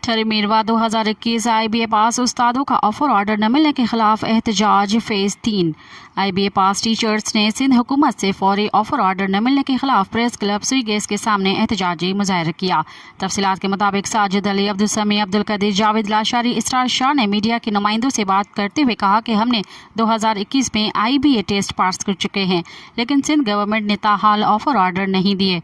मेरवा 2021 IBA पास उस्तादों का offer order न मिलने के खिलाफ एहतजाज फेज 3। IBA पास टीचर्स ने सिंध हुकूमत से फौरी ऑफर ऑर्डर न मिलने के खिलाफ प्रेस क्लब सुई गेस के सामने एहतजाजी मुजाहरा किया। तफसीलात के मुताबिक साजिद अली, अब्दुल समी, अब्दुल कदीर, जावेद लाशारी, इसरार शाह ने मीडिया के नुमाइंदों से बात करते हुए कहा कि हमने 2021 में IBA टेस्ट पास कर चुके हैं, लेकिन सिंध गवर्नमेंट ने ताहाल ऑफर ऑर्डर नहीं दिए।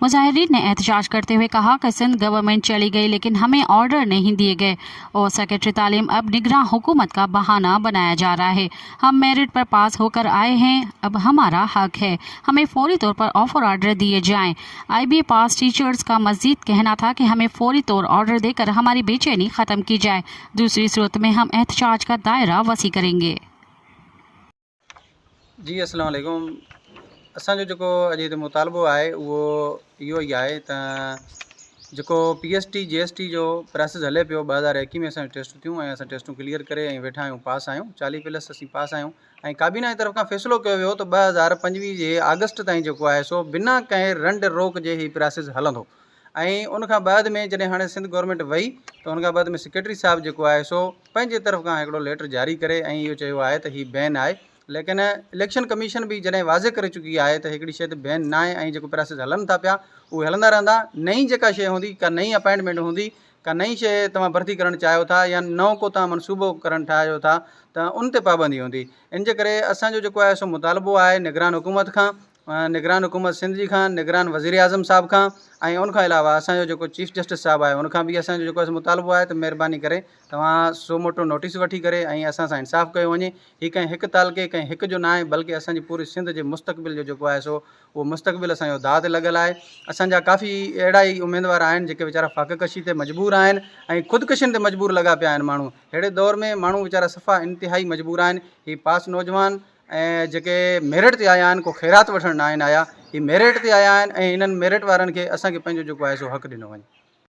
मुजाहिरीन ने एहतजाज करते हुए कहा कि सिंध गवर्नमेंट चली गई लेकिन हमें ऑर्डर नहीं दिए गए और सेक्रेटरी तालीम अब निगरान हुकूमत का बहाना बनाया जा रहा है। हम मेरिट पर पास होकर आए हैं, अब हमारा हक है, हमें फौरी तौर पर ऑफर ऑर्डर दिए जाएं। IBA पास टीचर्स का मजीद कहना था कि हमें फौरी तौर ऑर्डर देकर हमारी बेचैनी ख़त्म की जाए, दूसरी सूरत में हम एहतजाज का दायरा वसी करेंगे। जी अस्सलाम वालेकुम। असांजो जेको अॼु हिते मुतालबो आहे उहो इहो ई आहे त जेको PST GST जो प्रोसेस हले पियो 2021 में असां टेस्ट थियूं ऐं असां टेस्टूं क्लियर करे ऐं वेठा आहियूं, पास आहियूं, 40+ असीं पास आहियूं ऐं काबीना जी तरफ़ खां फ़ैसिलो कयो वियो त 2025 जे अगस्त ताईं जेको आहे सो बिना कंहिं रंड रोक जे ही प्रोसेस हलंदो। ऐं उनखां बाद में जॾहिं हाणे सिंध गवर्नमेंट वई त उनखां बाद में सेक्रेटरी साहब जेको आहे सो पंहिंजे तरफ़ खां हिकिड़ो लेटर जारी करे ऐं इहो चयो आहे त हीउ बैन आहे, लेकिन इलेक्शन कमीशन भी जॾहिं वाज़े करे चुकी आहे त हिकिड़ी शइ त बैन न आहे ऐं जेको प्रोसेस हलनि था पिया उहे हलंदा रहंदा। नई जेका शइ हूंदी, का नई अपॉइंटमेंट हूंदी, का नई शइ तव्हां भर्ती करणु चाहियो था या नओं को तव्हां मनसूबो करणु ठाहियो था त उन ते पाबंदी हूंदी। इन जे करे असांजो जेको आहे सो मुतालबो आहे निगरान हुकूमत खां, निगरान हुकूमत सिंध जी खां, निगरान वज़ीर आज़म साहब खां ऐं उनखां अलावा असांजो जेको चीफ जस्टिस साहब आहे उनखां बि असांजो जेको आहे मुतालबो आहे त महिरबानी करे तव्हां सो मोटो नोटिस वठी करे ऐं असां सां इंसाफ़ कयो वञे। हीअ कंहिं हिकु तालके कंहिं हिकु जो न आहे, बल्कि असांजी पूरी सिंध जे मुस्तक़बिल जो जेको आहे सो उहो मुस्तक़बिल असांजो दाव ते लॻल आहे। असांजा काफ़ी अहिड़ा ई उमेदवार आहिनि जेके वीचारा फ़ाक़कशी ते मजबूर आहिनि ऐं ख़ुदकुशियुनि ते मजबूर लॻा पिया आहिनि माण्हू। अहिड़े दौर में माण्हू वीचारा सफ़ा इंतिहाई मजबूर आहिनि। हीअ पास नौजवान ऐं जेके मेरिट ते आया आहिनि, को ख़ैरात वठणु न आहिनि आया, हीअ मेरिट ते आया आहिनि ऐं इन्हनि मेरिट वारनि खे असांखे पंहिंजो जेको आहे सो हक़ ॾिनो वञे।